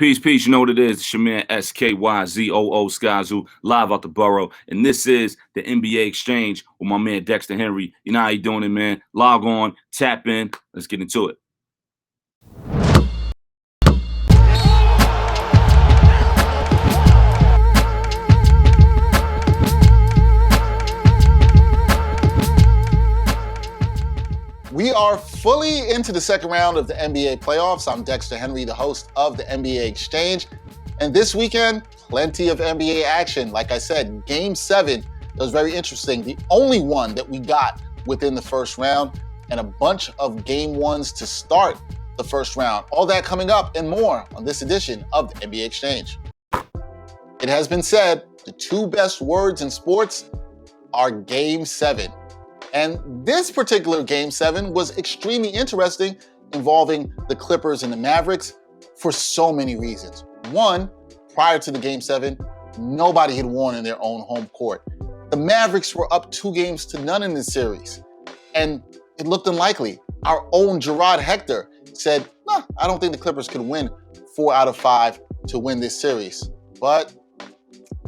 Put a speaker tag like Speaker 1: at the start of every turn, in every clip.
Speaker 1: Peace, peace. You know what it is. It's your man SKYZOO Skyzoo, live out the borough. And this is the NBA Exchange with my man Dexter Henry. You know how you doing it, man. Log on, tap in. Let's get into it.
Speaker 2: We are fully into the second round of the NBA playoffs. I'm Dexter Henry, the host of the NBA Exchange. And this weekend, plenty of NBA action. Like I said, Game 7 was very interesting. The only one that we got within the first round, and a bunch of Game 1s to start the first round. All that coming up and more on this edition of the NBA Exchange. It has been said, the two best words in sports are Game 7. And this particular Game 7 was extremely interesting, involving the Clippers and the Mavericks for so many reasons. One, prior to the Game 7, nobody had won in their own home court. The Mavericks were up 2-0 in this series, and it looked unlikely. Our own Gerard Hector said, I don't think the Clippers could win 4 out of 5 to win this series. But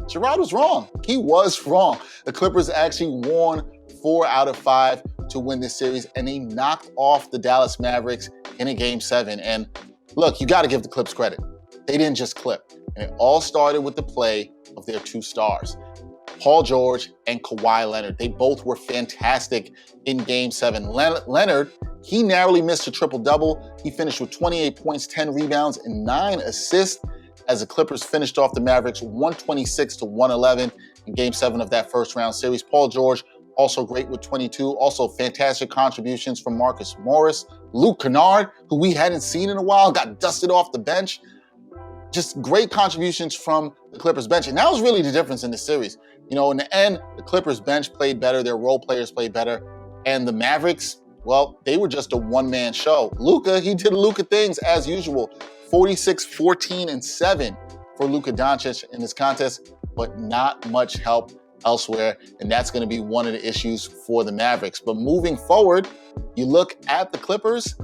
Speaker 2: Gerard was wrong. He was wrong. The Clippers actually won 4 out of 5 to win this series, and they knocked off the Dallas Mavericks in a Game 7. And look, you got to give the Clips credit. They didn't just clip. And it all started with the play of their two stars, Paul George and Kawhi Leonard. They both were fantastic in Game 7. Leonard, he narrowly missed a triple-double. He finished with 28 points, 10 rebounds, and 9 assists as the Clippers finished off the Mavericks 126-111 in Game 7 of that first round series. Paul George also great with 22. Also fantastic contributions from Marcus Morris. Luke Kennard, who we hadn't seen in a while, got dusted off the bench. Just great contributions from the Clippers bench. And that was really the difference in the series. You know, in the end, the Clippers bench played better. Their role players played better. And the Mavericks, well, they were just a one-man show. Luka, he did Luka things as usual. 46, 14, and 7 for Luka Doncic in this contest, but not much help elsewhere, and that's going to be one of the issues for the Mavericks. But moving forward, you look at the Clippers,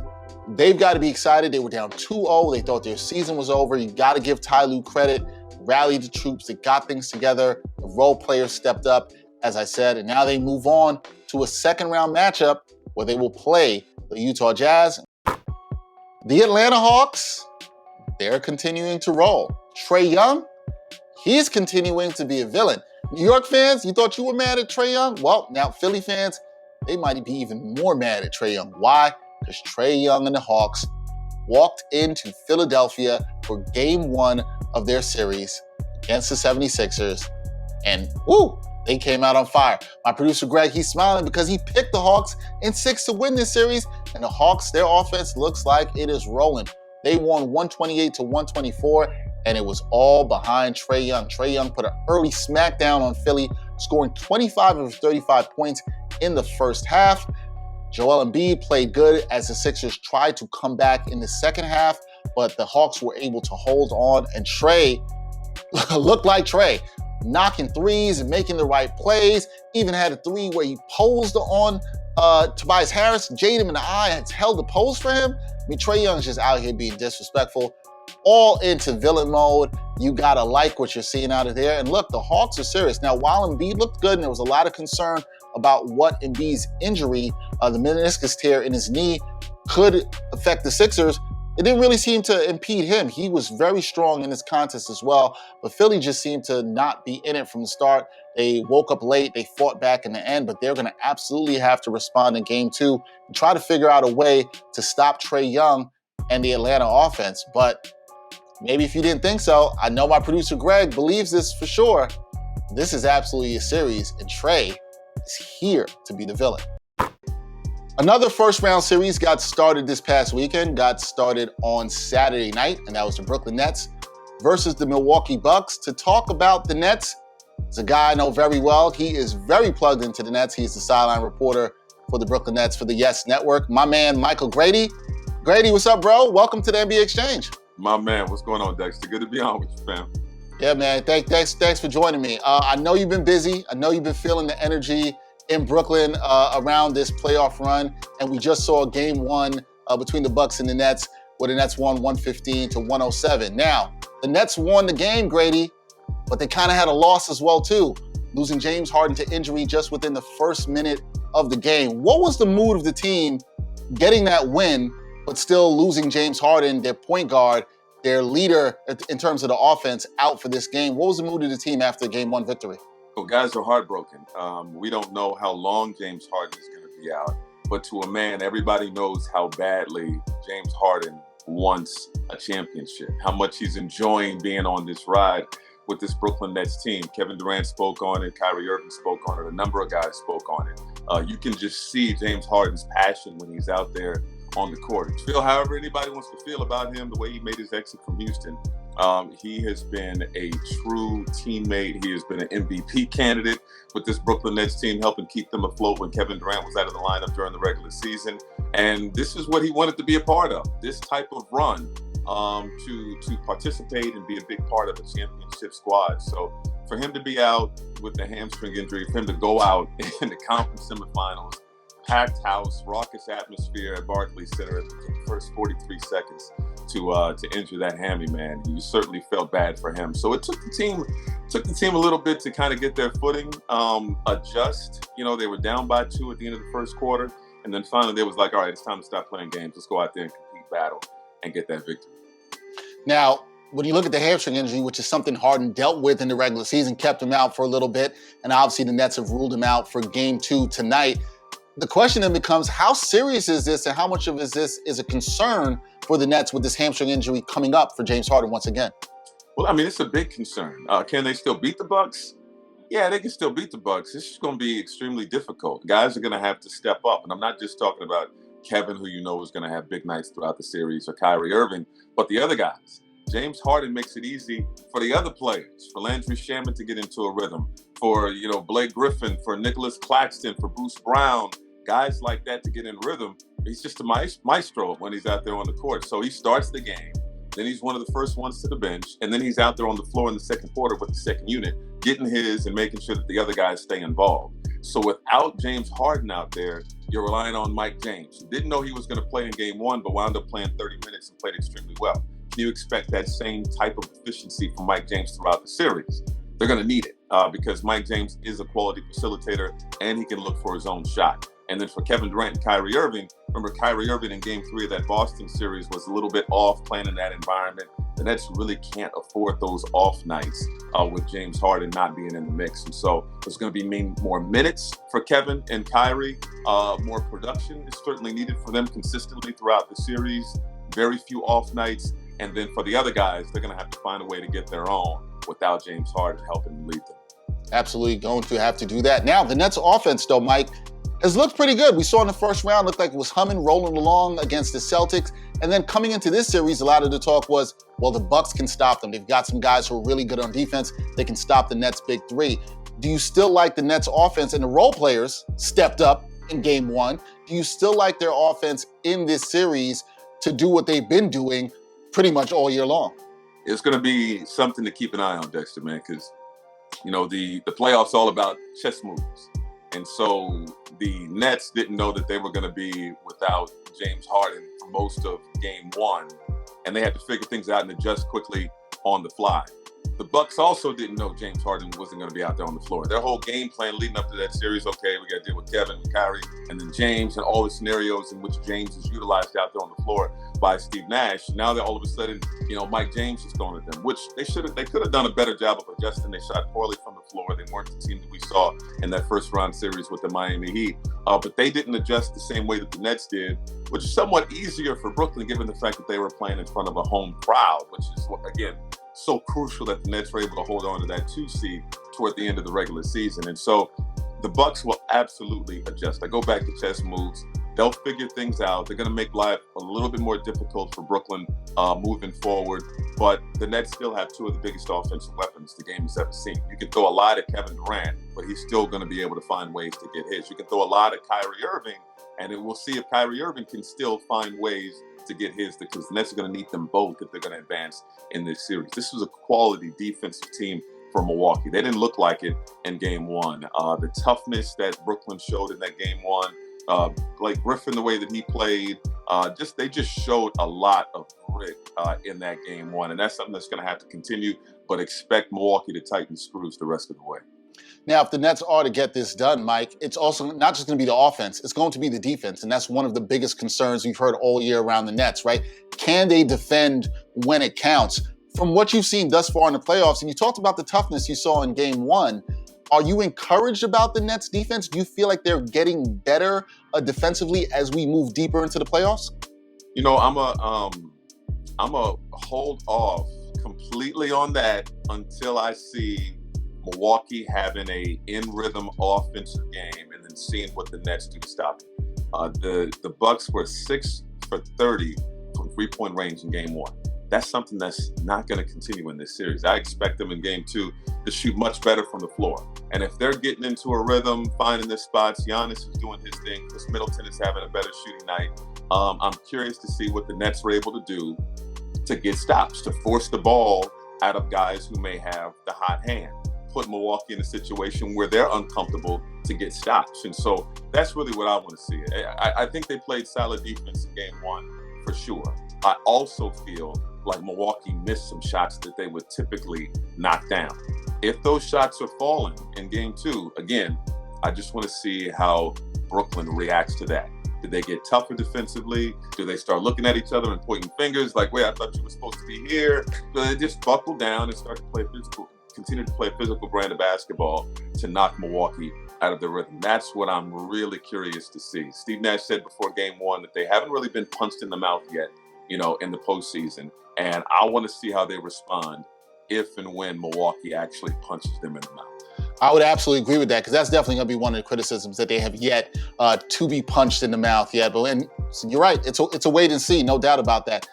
Speaker 2: they've got to be excited. They were down 2-0. They thought their season was over. You got to give Ty Lue credit. Rallied the troops. They got things together. The role players stepped up, as I said, and now they move on to a second-round matchup where they will play the Utah Jazz. The Atlanta Hawks, they're continuing to roll. Trae Young, he's continuing to be a villain. New York fans, you thought you were mad at Trae Young? Well, now Philly fans, they might be even more mad at Trae Young. Why? Because Trae Young and the Hawks walked into Philadelphia for Game 1 of their series against the 76ers, and they came out on fire. My producer Greg, he's smiling because he picked the Hawks in 6 to win this series, and the Hawks, their offense looks like it is rolling. They won 128-124, and it was all behind Trae Young. Trae Young put an early smackdown on Philly, scoring 25 of 35 points in the first half. Joel Embiid played good as the Sixers tried to come back in the second half, but the Hawks were able to hold on, and Trae looked like Trae, knocking threes and making the right plays. Even had a three where he posed on Tobias Harris, jaded him in the eye, and held the pose for him. I mean, Trae Young's just out here being disrespectful. All into villain mode. You gotta like what you're seeing out of there. And look, the Hawks are serious. Now, while Embiid looked good and there was a lot of concern about what Embiid's injury, the meniscus tear in his knee, could affect the Sixers, it didn't really seem to impede him. He was very strong in this contest as well, but Philly just seemed to not be in it from the start. They woke up late, they fought back in the end, but they're gonna absolutely have to respond in Game 2 and try to figure out a way to stop Trae Young and the Atlanta offense. But maybe if you didn't think so, I know my producer Greg believes this for sure. This is absolutely a series, and Trae is here to be the villain. Another first-round series got started this past weekend, got started on Saturday night, and that was the Brooklyn Nets versus the Milwaukee Bucks. To talk about the Nets, it's a guy I know very well. He is very plugged into the Nets. He's the sideline reporter for the Brooklyn Nets for the Yes Network. My man, Michael Grady. Grady, what's up, bro? Welcome to the NBA Exchange.
Speaker 3: My man, what's going on, Dexter? Good to be on with you, fam.
Speaker 2: Yeah, man. Thanks for joining me. I know you've been busy. I know you've been feeling the energy in Brooklyn around this playoff run, and we just saw Game 1 between the Bucks and the Nets, where the Nets won 115-107. Now, The Nets won the game, Grady, but they kind of had a loss as well, too, losing James Harden to injury just within the first minute of the game. What was the mood of the team getting that win, but still losing James Harden, their point guard, their leader in terms of the offense, out for this game? What was the mood of the team after the Game 1 victory?
Speaker 3: Well, guys are heartbroken. We don't know how long James Harden is going to be out, but to a man, everybody knows how badly James Harden wants a championship, how much he's enjoying being on this ride with this Brooklyn Nets team. Kevin Durant spoke on it. Kyrie Irving spoke on it. A number of guys spoke on it. You can just see James Harden's passion when he's out there on the court. Feel however anybody wants to feel about him, the way he made his exit from Houston. He has been a true teammate. He has been an MVP candidate with this Brooklyn Nets team, helping keep them afloat when Kevin Durant was out of the lineup during the regular season. And this is what he wanted to be a part of, this type of run, to participate and be a big part of a championship squad. So for him to be out with the hamstring injury, for him to go out in the conference semifinals, packed house, raucous atmosphere at Barclays Center in the first 43 seconds to injure that hammy, man, you certainly felt bad for him. So it took the team a little bit to kind of get their footing, adjust. You know, they were down by 2 at the end of the first quarter, and then finally they was like, all right, it's time to stop playing games. Let's go out there and compete, battle, and get that victory.
Speaker 2: Now, when you look at the hamstring injury, which is something Harden dealt with in the regular season, kept him out for a little bit, and obviously the Nets have ruled him out for Game 2 tonight. The question then becomes, how serious is this, and how much of this is a concern for the Nets with this hamstring injury coming up for James Harden once again?
Speaker 3: Well, I mean, it's a big concern. Can they still beat the Bucks? Yeah, they can still beat the Bucks. This is going to be extremely difficult. Guys are going to have to step up, and I'm not just talking about Kevin, who you know is going to have big nights throughout the series, or Kyrie Irving, but the other guys. James Harden makes it easy for the other players, for Landry Shamet to get into a rhythm, for Blake Griffin, for Nicholas Claxton, for Bruce Brown, guys like that to get in rhythm. He's just a maestro when he's out there on the court. So he starts the game, then he's one of the first ones to the bench, and then he's out there on the floor in the second quarter with the second unit, getting his and making sure that the other guys stay involved. So without James Harden out there, you're relying on Mike James, who didn't know he was going to play in Game 1, but wound up playing 30 minutes and played extremely well. Can you expect that same type of efficiency from Mike James throughout the series? They're going to need it because Mike James is a quality facilitator, and he can look for his own shot. And then for Kevin Durant and Kyrie Irving, remember Kyrie Irving in Game 3 of that Boston series was a little bit off playing in that environment. The Nets really can't afford those off nights with James Harden not being in the mix. And so there's going to be more minutes for Kevin and Kyrie. More production is certainly needed for them consistently throughout the series. Very few off nights. And then for the other guys, they're going to have to find a way to get their own without James Harden helping lead them.
Speaker 2: Absolutely going to have to do that. Now, the Nets offense, though, Mike, has looked pretty good. We saw in the first round, looked like it was humming, rolling along against the Celtics. And then coming into this series, a lot of the talk was, well, the Bucks can stop them. They've got some guys who are really good on defense. They can stop the Nets' big three. Do you still like the Nets offense? And the role players stepped up in Game 1. Do you still like their offense in this series to do what they've been doing pretty much all year long?
Speaker 3: It's going to be something to keep an eye on, Dexter, man, because, the playoffs all about chess moves. And so the Nets didn't know that they were going to be without James Harden for most of Game 1, and they had to figure things out and adjust quickly on the fly. The Bucks also didn't know James Harden wasn't going to be out there on the floor. Their whole game plan leading up to that series, okay, we got to deal with Kevin, Kyrie, and then James, and all the scenarios in which James is utilized out there on the floor by Steve Nash. Now that all of a sudden, Mike James is going at them, which they could have done a better job of adjusting. They shot poorly from the floor. They weren't the team that we saw in that first round series with the Miami Heat. But they didn't adjust the same way that the Nets did, which is somewhat easier for Brooklyn given the fact that they were playing in front of a home crowd, which is, again, so crucial that the Nets were able to hold on to that 2 seed toward the end of the regular season. And so the Bucks will absolutely adjust. I go back to chess moves. They'll figure things out. They're going to make life a little bit more difficult for Brooklyn moving forward. But the Nets still have 2 of the biggest offensive weapons the game has ever seen. You can throw a lot at Kevin Durant, but he's still going to be able to find ways to get his. You can throw a lot at Kyrie Irving, and we'll see if Kyrie Irving can still find ways to get his, because the Nets are going to need them both if they're going to advance in this series. This was a quality defensive team for Milwaukee. They didn't look like it in Game 1. The toughness that Brooklyn showed in that Game 1, Blake Griffin, the way that he played, They just showed a lot of grit in that game one, and that's something that's going to have to continue. But expect Milwaukee to tighten the screws the rest of the way.
Speaker 2: Now, if the Nets are to get this done, Mike, it's also not just going to be the offense, it's going to be the defense. And that's one of the biggest concerns we've heard all year around the Nets, right? Can they defend when it counts? From what you've seen thus far in the playoffs, and you talked about the toughness you saw in game one, are you encouraged about the Nets defense? Do you feel like they're getting better defensively as we move deeper into the playoffs?
Speaker 3: You know, I'm a hold off completely on that until I see Milwaukee having a in-rhythm offensive game and then seeing what the Nets do to stop it. The Bucks were 6 for 30 from three-point range in game one. That's something that's not going to continue in this series. I expect them in game two to shoot much better from the floor. And if they're getting into a rhythm, finding their spots, Giannis is doing his thing, Chris Middleton is having a better shooting night. I'm curious to see what the Nets were able to do to get stops, to force the ball out of guys who may have the hot hand. Put Milwaukee in a situation where they're uncomfortable to get stops. And so that's really what I want to see. I think they played solid defense in game one for sure. I also feel like Milwaukee missed some shots that they would typically knock down. If those shots are falling in game two, again, I just want to see how Brooklyn reacts to that. Do they get tougher defensively? Do they start looking at each other and pointing fingers like, wait, I thought you were supposed to be here? Do they just buckle down and start to play physical, continue to play a physical brand of basketball to knock Milwaukee out of the rhythm? That's what I'm really curious to see. Steve Nash said before game one that they haven't really been punched in the mouth yet, in the postseason. And I want to see how they respond if and when Milwaukee actually punches them in the mouth.
Speaker 2: I would absolutely agree with that, because that's definitely going to be one of the criticisms that they have yet to be punched in the mouth yet. But so you're right. It's a wait and see, no doubt about that.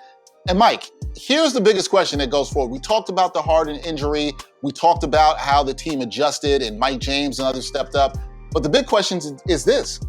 Speaker 2: And Mike, here's the biggest question that goes forward. We talked about the Harden injury. We talked about how the team adjusted and Mike James and others stepped up. But the big question is this.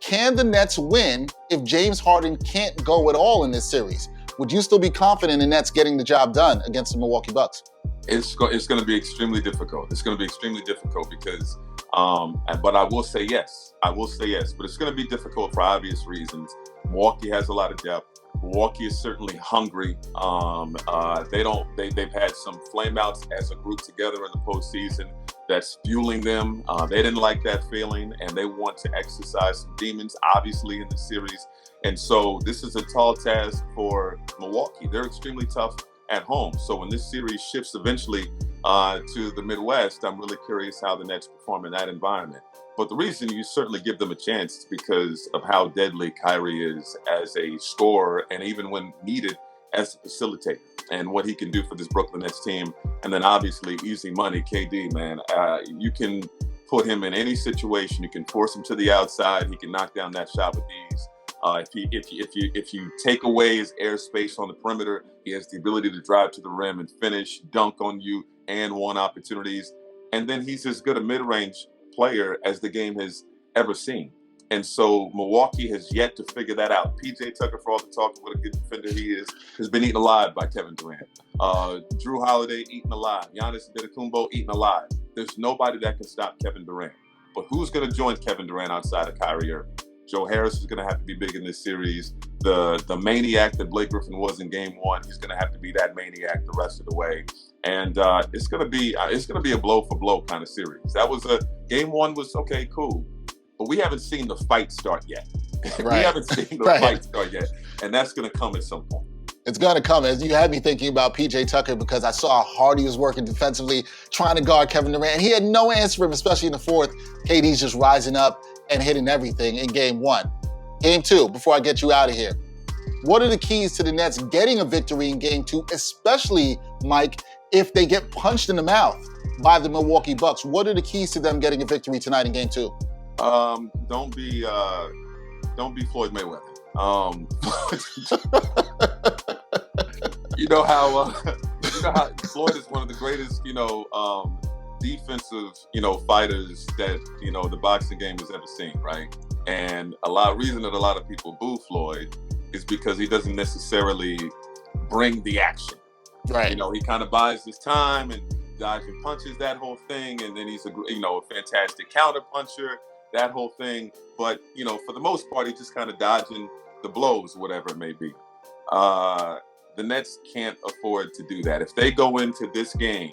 Speaker 2: Can the Nets win if James Harden can't go at all in this series? Would you still be confident in the Nets getting the job done against the Milwaukee Bucks?
Speaker 3: It's going to be extremely difficult. It's going to be extremely difficult because, but I will say yes. But it's going to be difficult for obvious reasons. Milwaukee has a lot of depth. Milwaukee is certainly hungry. They've had some flameouts as a group together in the postseason that's fueling them. They didn't like that feeling, and they want to exercise some demons, obviously, in the series. And so this is a tall task for Milwaukee. They're extremely tough at home. So when this series shifts eventually to the Midwest, I'm really curious how the Nets perform in that environment. But the reason you certainly give them a chance is because of how deadly Kyrie is as a scorer, and even when needed, as a facilitator, and what he can do for this Brooklyn Nets team. And then obviously easy money, KD, man. You can put him in any situation. You can force him to the outside. He can knock down that shot with ease. If you take away his airspace on the perimeter, he has the ability to drive to the rim and finish, dunk on you, and one opportunities. And then he's as good a mid-range player as the game has ever seen. And so Milwaukee has yet to figure that out. PJ Tucker, for all the talk of what a good defender he is, has been eaten alive by Kevin Durant. Drew Holiday eaten alive. Giannis Antetokounmpo eaten alive. There's nobody that can stop Kevin Durant. But who's going to join Kevin Durant outside of Kyrie Irving? Joe Harris is going to have to be big in this series. The maniac that Blake Griffin was in game one, he's going to have to be that maniac the rest of the way. And it's going to be a blow for blow kind of series. Game one was okay, cool, but we haven't seen the fight start yet.
Speaker 2: Right.
Speaker 3: We haven't seen the fight start yet, and that's going to come at some point.
Speaker 2: It's going to come. As you had me thinking about PJ Tucker, because I saw how hard he was working defensively, trying to guard Kevin Durant. And he had no answer for him, especially in the fourth. KD's just rising up and hitting everything in game one. Game two, before I get you out of here, what are the keys to the Nets getting a victory in game two, especially, Mike, if they get punched in the mouth by the Milwaukee Bucks? What are the keys to them getting a victory tonight in game two?
Speaker 3: Don't be Floyd Mayweather. You know how Floyd is one of the greatest, defensive, fighters that, the boxing game has ever seen, right? And reason that a lot of people boo Floyd is because he doesn't necessarily bring the action.
Speaker 2: Right.
Speaker 3: He kind of buys his time and dives and punches, that whole thing, and then he's a fantastic counter puncher, that whole thing. But for the most part, he's just kind of dodging the blows, whatever it may be. The Nets can't afford to do that. If they go into this game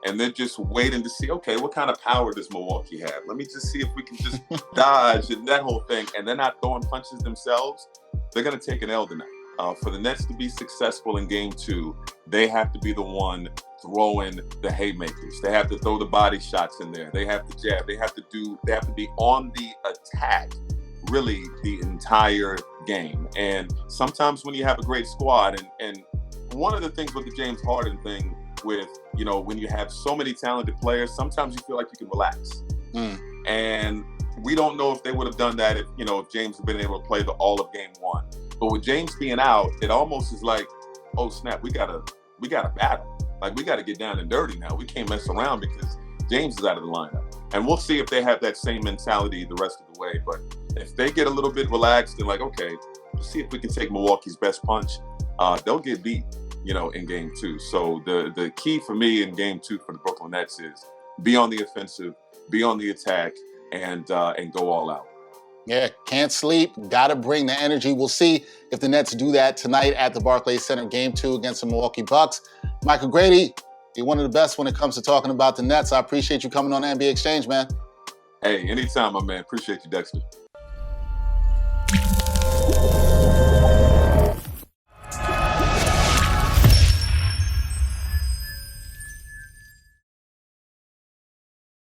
Speaker 3: and they're just waiting to see, okay, what kind of power does Milwaukee have? Let me just see if we can just dodge and that whole thing, and they're not throwing punches themselves, they're going to take an L tonight. For the Nets to be successful in Game 2, they have to be the one throwing the haymakers. They have to throw the body shots in there. They have to jab. They have to be on the attack really the entire game. And sometimes when you have a great squad, and one of the things with the James Harden thing with, when you have so many talented players, sometimes you feel like you can relax. And we don't know if they would have done that if James had been able to play all of Game 1. But with James being out, it almost is like, oh snap, we gotta battle. Like, we gotta get down and dirty now. We can't mess around because James is out of the lineup. And we'll see if they have that same mentality the rest of the way. But if they get a little bit relaxed and like, okay, let's see if we can take Milwaukee's best punch, they'll get beat, in Game 2. So the key for me in Game 2 for the Brooklyn Nets is be on the offensive, be on the attack, and go all out.
Speaker 2: Yeah, can't sleep. Got to bring the energy. We'll see if the Nets do that tonight at the Barclays Center, Game 2 against the Milwaukee Bucks. Michael Grady, you're one of the best when it comes to talking about the Nets. I appreciate you coming on NBA Exchange, man.
Speaker 3: Hey, anytime, my man. Appreciate you, Dexter.